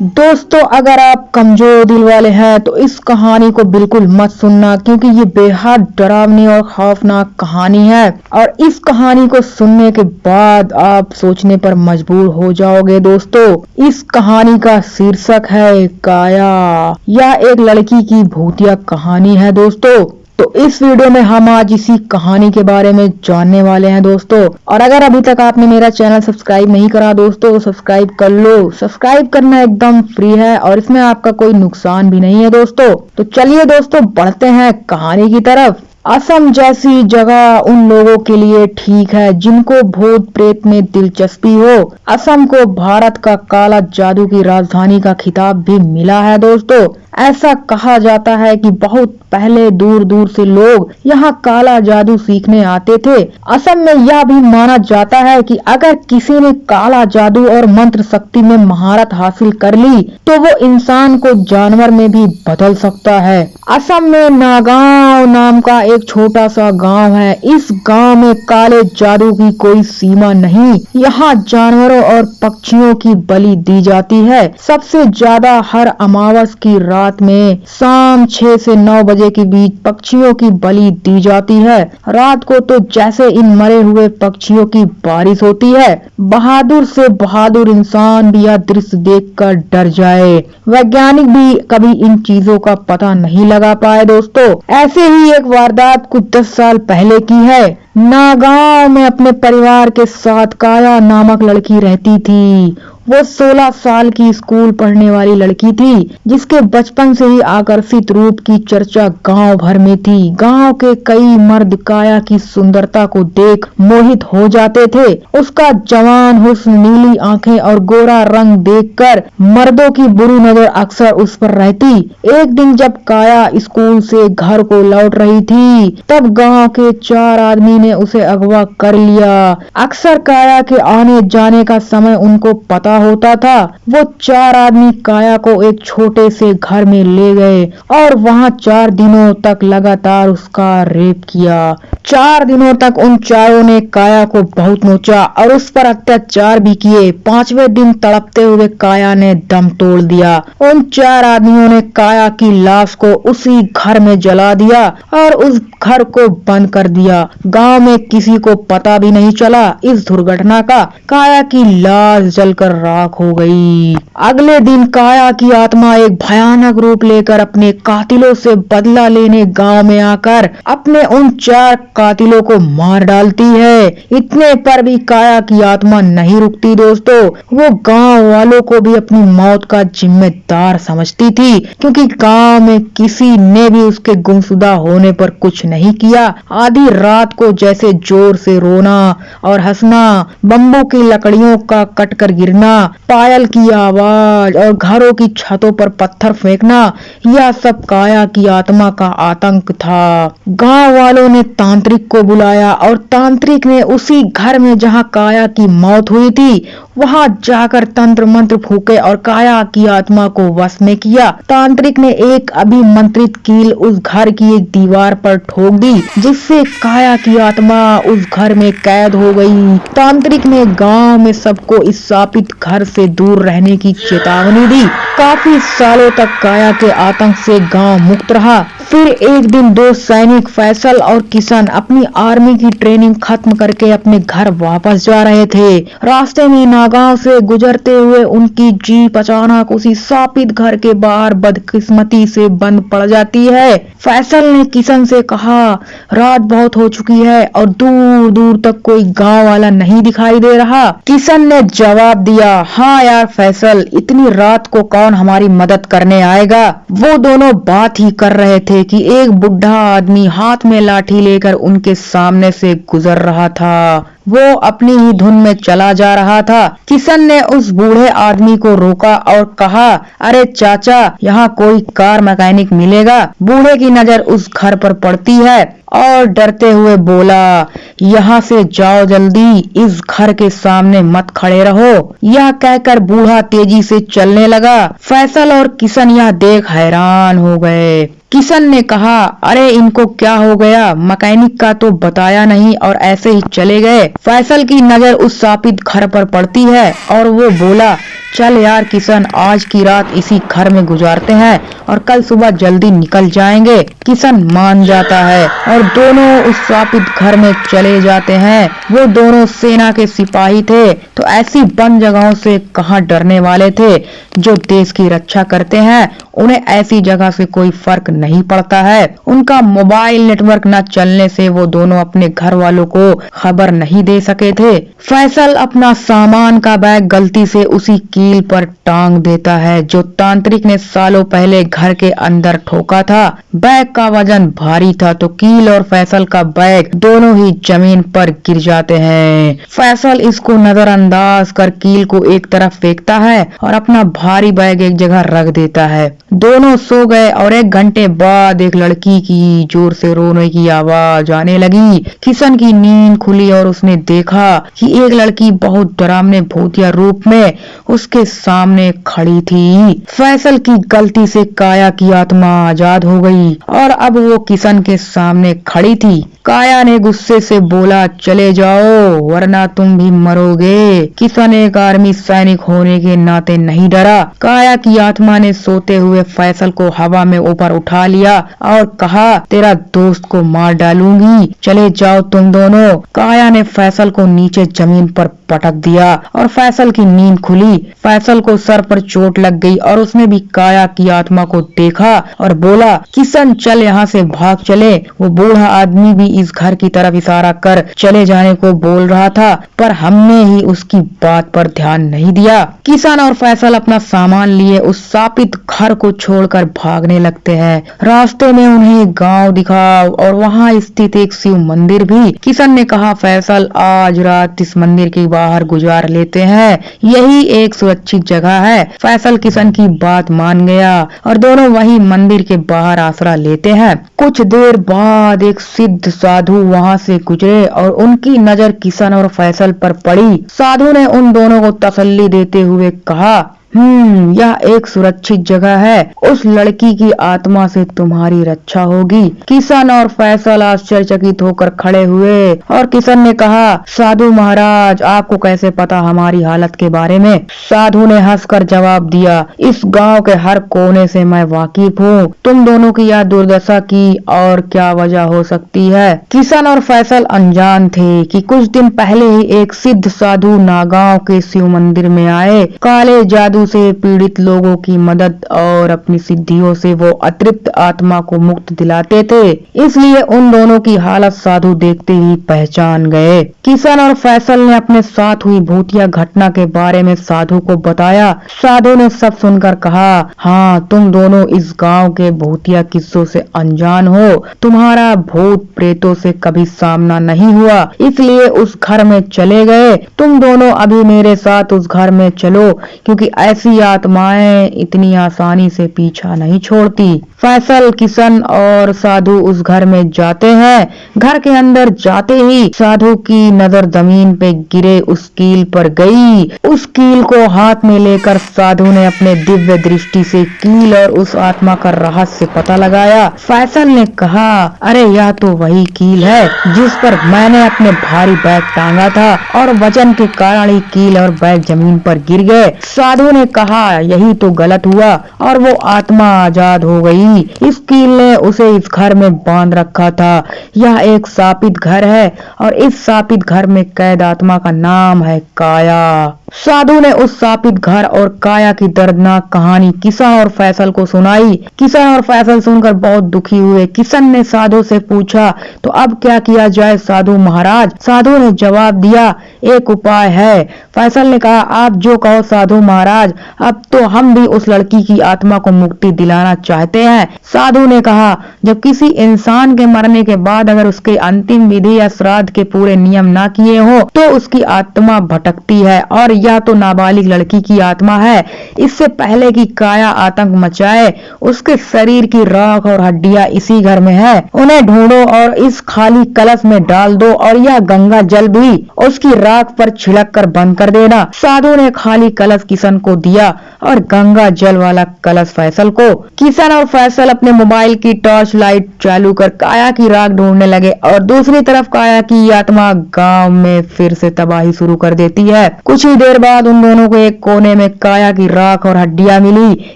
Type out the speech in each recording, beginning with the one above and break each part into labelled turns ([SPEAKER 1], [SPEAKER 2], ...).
[SPEAKER 1] दोस्तों, अगर आप कमजोर दिल वाले हैं तो इस कहानी को बिल्कुल मत सुनना, क्योंकि ये बेहद डरावनी और खौफनाक कहानी है। और इस कहानी को सुनने के बाद आप सोचने पर मजबूर हो जाओगे। दोस्तों, इस कहानी का शीर्षक है काया। यह एक लड़की की भूतिया कहानी है। दोस्तों, तो इस वीडियो में हम आज इसी कहानी के बारे में जानने वाले हैं। दोस्तों, और अगर अभी तक आपने मेरा चैनल सब्सक्राइब नहीं करा दोस्तों, तो सब्सक्राइब कर लो। सब्सक्राइब करना एकदम फ्री है और इसमें आपका कोई नुकसान भी नहीं है। दोस्तों, तो चलिए दोस्तों, बढ़ते हैं कहानी की तरफ। असम जैसी जगह उन लोगों के लिए ठीक है जिनको भूत प्रेत में दिलचस्पी हो। असम को भारत का काला जादू की राजधानी का खिताब भी मिला है। दोस्तों, ऐसा कहा जाता है कि बहुत पहले दूर दूर से लोग यहाँ काला जादू सीखने आते थे। असम में यह भी माना जाता है कि अगर किसी ने काला जादू और मंत्र शक्ति में महारत हासिल कर ली तो वो इंसान को जानवर में भी बदल सकता है। असम में नागांव नाम का एक छोटा सा गांव है। इस गांव में काले जादू की कोई सीमा नहीं। यहाँ जानवरों और पक्षियों की बलि दी जाती है। सबसे ज्यादा हर अमावस की रात में शाम 6 से 9 बजे के बीच पक्षियों की बलि दी जाती है। रात को तो जैसे इन मरे हुए पक्षियों की बारिश होती है। बहादुर से बहादुर इंसान भी यह दृश्य देखकर डर जाए। वैज्ञानिक भी कभी इन चीजों का पता नहीं लगा पाए। दोस्तों, ऐसे ही एक वारदात कुछ 10 साल पहले की है। नागांव में अपने परिवार के साथ काया नामक लड़की रहती थी। वो 16 साल की स्कूल पढ़ने वाली लड़की थी जिसके बचपन से ही आकर्षित रूप की चर्चा गांव भर में थी। गांव के कई मर्द काया की सुंदरता को देख मोहित हो जाते थे। उसका जवान हुस्न, नीली आंखें और गोरा रंग देखकर मर्दों की बुरी नजर अक्सर उस पर रहती। एक दिन जब काया स्कूल से घर को लौट रही थी तब गाँव के 4 आदमी ने उसे अगवा कर लिया। अक्सर काया के आने जाने का समय उनको पता होता था। वो 4 आदमी काया को एक छोटे से घर में ले गए और वहां 4 दिनों तक लगातार उसका रेप किया। 4 दिनों तक उन चारों ने काया को बहुत नोचा और उस पर अत्याचार भी किए। 5वें दिन तड़पते हुए काया ने दम तोड़ दिया। उन 4 आदमियों ने काया की लाश को उसी घर में जला दिया और उस घर को बंद कर दिया। गांव में किसी को पता भी नहीं चला इस दुर्घटना का। काया की लाश जलकर राख हो गई। अगले दिन काया की आत्मा एक भयानक रूप लेकर अपने कातिलों से बदला लेने गांव में आकर अपने उन 4 कातिलों को मार डालती है। इतने पर भी काया की आत्मा नहीं रुकती। दोस्तों, वो गांव वालों को भी अपनी मौत का जिम्मेदार समझती थी, क्योंकि गांव में किसी ने भी उसके गुमशुदा होने पर कुछ नहीं किया। आधी रात को जैसे जोर से रोना और हंसना, बम्बू की लकड़ियों का कटकर गिरना, पायल की आवाज और घरों की छतों पर पत्थर फेंकना, यह सब काया की आत्मा का आतंक था। गांव वालों ने तांत्रिक को बुलाया और तांत्रिक ने उसी घर में जहां काया की मौत हुई थी वहां जाकर तंत्र मंत्र फूके और काया की आत्मा को वश में किया। तांत्रिक ने एक अभिमंत्रित कील उस घर की एक दीवार पर ठोक दी, जिससे काया की आत्मा उस घर में कैद हो गई। तांत्रिक ने गांव में सबको इस शापित घर से दूर रहने की चेतावनी दी। काफी सालों तक काया के आतंक से गांव मुक्त रहा। फिर एक दिन 2 सैनिक फैसल और किशन अपनी आर्मी की ट्रेनिंग खत्म करके अपने घर वापस जा रहे थे। रास्ते में नागांव से गुजरते हुए उनकी जीप अचानक उसी शापित घर के बाहर बदकिस्मती से बंद पड़ जाती है। फैसल ने किशन से कहा, रात बहुत हो चुकी है और दूर दूर तक कोई गांव वाला नहीं दिखाई दे रहा। किशन ने जवाब दिया, हाँ यार फैसल, इतनी रात को कौन हमारी मदद करने आएगा। वो दोनों बात ही कर रहे थे कि एक बुढ़ा आदमी हाथ में लाठी लेकर उनके सामने से गुजर रहा था। वो अपनी ही धुन में चला जा रहा था। किशन ने उस बूढ़े आदमी को रोका और कहा, अरे चाचा, यहाँ कोई कार मैकेनिक मिलेगा। बूढ़े की नजर उस घर पर पड़ती है और डरते हुए बोला, यहाँ से जाओ जल्दी, इस घर के सामने मत खड़े रहो। यह कहकर बूढ़ा तेजी से चलने लगा। फैसल और किशन यह देख हैरान हो गए। किशन ने कहा, अरे इनको क्या हो गया, मैकेनिक का तो बताया नहीं और ऐसे ही चले गए। फैसल की नजर उस शापित घर पर पड़ती है और वो बोला, चल यार किशन, आज की रात इसी घर में गुजारते हैं और कल सुबह जल्दी निकल जाएंगे। किशन मान जाता है और दोनों उस शापित घर में चले जाते हैं। वो दोनों सेना के सिपाही थे तो ऐसी बंद जगहों से कहां डरने वाले थे। जो देश की रक्षा करते हैं उन्हें ऐसी जगह से कोई फर्क नहीं पड़ता है। उनका मोबाइल नेटवर्क न चलने से वो दोनों अपने घर वालों को खबर नहीं दे सके थे। फैसल अपना सामान का बैग गलती से उसी कील पर टांग देता है जो तांत्रिक ने सालों पहले घर के अंदर ठोका था। बैग का वजन भारी था तो कील और फैसल का बैग दोनों ही जमीन पर गिर जाते हैं। फैसल इसको नजरअंदाज कर कील को एक तरफ फेंकता है और अपना भारी बैग एक जगह रख देता है। दोनों सो गए और 1 घंटे बाद एक लड़की की जोर से रोने की आवाज आने लगी। किशन की नींद खुली और उसने देखा कि एक लड़की बहुत डरावने भूतिया रूप में उसके सामने खड़ी थी। फैसल की गलती से काया की आत्मा आजाद हो गई और अब वो किशन के सामने खड़ी थी। काया ने गुस्से से बोला, चले जाओ वरना तुम भी मरोगे। किशन एक आर्मी सैनिक होने के नाते नहीं डरा। काया की आत्मा ने सोते हुए फैसल को हवा में ऊपर उठा लिया और कहा, तेरा दोस्त को मार डालूंगी, चले जाओ तुम दोनों। काया ने फैसल को नीचे जमीन पर पटक दिया और फैसल की नींद खुली। फैसल को सर पर चोट लग गई और उसने भी काया की आत्मा को देखा और बोला, किशन चल यहाँ से भाग चले। वो बूढ़ा आदमी भी इस घर की तरफ इशारा कर चले जाने को बोल रहा था पर हमने ही उसकी बात पर ध्यान नहीं दिया। किशन और फैसल अपना सामान लिए उस शापित घर को छोड़कर भागने लगते हैं। रास्ते में उन्हें गांव दिखा और वहां स्थित एक शिव मंदिर भी। किशन ने कहा, फैसल आज रात इस मंदिर के बाहर गुजार लेते हैं, यही एक सुरक्षित जगह है। फैसल किशन की बात मान गया और दोनों वही मंदिर के बाहर आसरा लेते हैं। कुछ देर बाद एक सिद्ध साधु वहां से गुजरे और उनकी नजर किशन और फैसल पर पड़ी। साधु ने उन दोनों को तसल्ली देते हुए कहा, यह एक सुरक्षित जगह है, उस लड़की की आत्मा से तुम्हारी रक्षा होगी। किशन और फैसल आश्चर्यचकित होकर खड़े हुए और किशन ने कहा, साधु महाराज आपको कैसे पता हमारी हालत के बारे में? साधु ने हंसकर जवाब दिया, इस गांव के हर कोने से मैं वाकिफ हूँ। तुम दोनों की यह दुर्दशा की और क्या वजह हो सकती है? किशन और फैसल अनजान थे कि कुछ दिन पहले ही एक सिद्ध साधु नागांव के शिव मंदिर में आए। काले जादू से पीड़ित लोगों की मदद और अपनी सिद्धियों से वो अतृप्त आत्मा को मुक्त दिलाते थे, इसलिए उन दोनों की हालत साधु देखते ही पहचान गए। किशन और फैसल ने अपने साथ हुई भूतिया घटना के बारे में साधु को बताया। साधु ने सब सुनकर कहा, हाँ तुम दोनों इस गांव के भूतिया किस्सों से अनजान हो, तुम्हारा भूत प्रेतों से कभी सामना नहीं हुआ, इसलिए उस घर में चले गए। तुम दोनों अभी मेरे साथ उस घर में चलो क्योंकि ऐसी आत्माएं इतनी आसानी से पीछा नहीं छोड़ती। फैसल, किशन और साधु उस घर में जाते हैं। घर के अंदर जाते ही साधु की नजर जमीन पे गिरे उस कील पर गई। उस कील को हाथ में लेकर साधु ने अपने दिव्य दृष्टि से कील और उस आत्मा का रहस्य पता लगाया। फैसल ने कहा, अरे यह तो वही कील है जिस पर मैंने अपने भारी बैग टांगा था और वजन के कारण ही कील और बैग जमीन पर गिर गए। साधु ने कहा, यही तो गलत हुआ और वो आत्मा आजाद हो गई। इस कील ने उसे इस घर में बांध रखा था। यह एक शापित घर है और इस शापित घर में कैद आत्मा का नाम है काया। साधु ने उस शापित घर और काया की दर्दनाक कहानी किशन और फैसल को सुनाई। किशन और फैसल सुनकर बहुत दुखी हुए। किशन ने साधु से पूछा, तो अब क्या किया जाए साधु महाराज? साधु ने जवाब दिया, एक उपाय है। फैसल ने कहा, आप जो कहो साधु महाराज, अब तो हम भी उस लड़की की आत्मा को मुक्ति दिलाना चाहते हैं। साधु ने कहा, जब किसी इंसान के मरने के बाद अगर उसके अंतिम विधि या श्राद्ध के पूरे नियम ना किए हो तो उसकी आत्मा भटकती है और या तो नाबालिग लड़की की आत्मा है। इससे पहले कि काया आतंक मचाए, उसके शरीर की राख और हड्डियां इसी घर में है। उन्हें ढूंढो और इस खाली कलश में डाल दो और यह गंगा जल भी उसकी राख पर छिड़क कर बंद कर देना। साधु ने खाली कलश किशन को दिया और गंगा जल वाला कलश फैसल को। किशन और फैसल अपने मोबाइल की टॉर्च लाइट चालू कर काया की राख ढूंढने लगे और दूसरी तरफ काया की आत्मा गांव में फिर से तबाही शुरू कर देती है। कुछ ही देर बाद उन दोनों को एक कोने में काया की राख और हड्डियां मिली।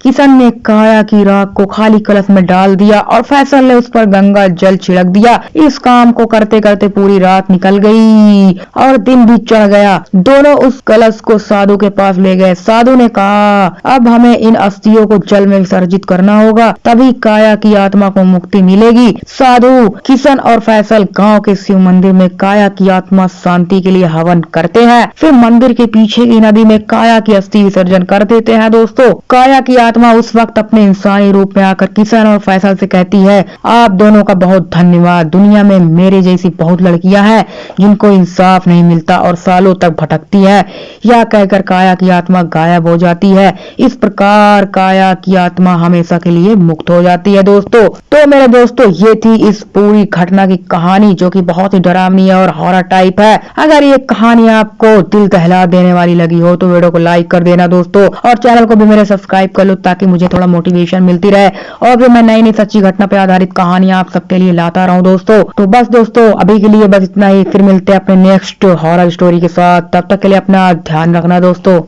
[SPEAKER 1] किशन ने काया की राख को खाली कलश में डाल दिया और फैसल ने उस पर गंगा जल छिड़क दिया। इस काम को करते करते पूरी रात निकल गई और दिन भी चढ़ गया। दोनों उस कलश को साधु के पास ले गए। साधु ने कहा, अब हमें इन अस्थियों को जल में विसर्जित करना होगा, तभी काया की आत्मा को मुक्ति मिलेगी। साधु, किशन और फैसल गांव के शिव मंदिर में काया की आत्मा शांति के लिए हवन करते हैं। फिर मंदिर के पीछे की नदी में काया की अस्थि विसर्जन कर देते हैं। दोस्तों, काया की आत्मा उस वक्त अपने इंसानी रूप में आकर किशन और फैसल से कहती है, आप दोनों का बहुत धन्यवाद। दुनिया में मेरे जैसी बहुत लड़कियां हैं जिनको इंसाफ नहीं मिलता और सालों तक भटकती है। यह कहकर काया की आत्मा गायब हो जाती है। इस प्रकार काया की आत्मा हमेशा के लिए मुक्त हो जाती है। दोस्तों, तो मेरे दोस्तों, ये थी इस पूरी घटना की कहानी जो कि बहुत ही डरावनी है और हॉरर टाइप है। अगर ये कहानी आपको दिल दहला देने वाली लगी हो तो वीडियो को लाइक कर देना दोस्तों, और चैनल को भी मेरे सब्सक्राइब कर लो ताकि मुझे थोड़ा मोटिवेशन मिलती रहे और भी मैं नई नई सच्ची घटना पे आधारित कहानियां आप सबके लिए लाता रहूं दोस्तों। तो बस दोस्तों, अभी के लिए बस इतना ही। फिर मिलते हैं अपने नेक्स्ट हॉरर स्टोरी के साथ। तब तक के लिए अपना ध्यान रखना दोस्तों।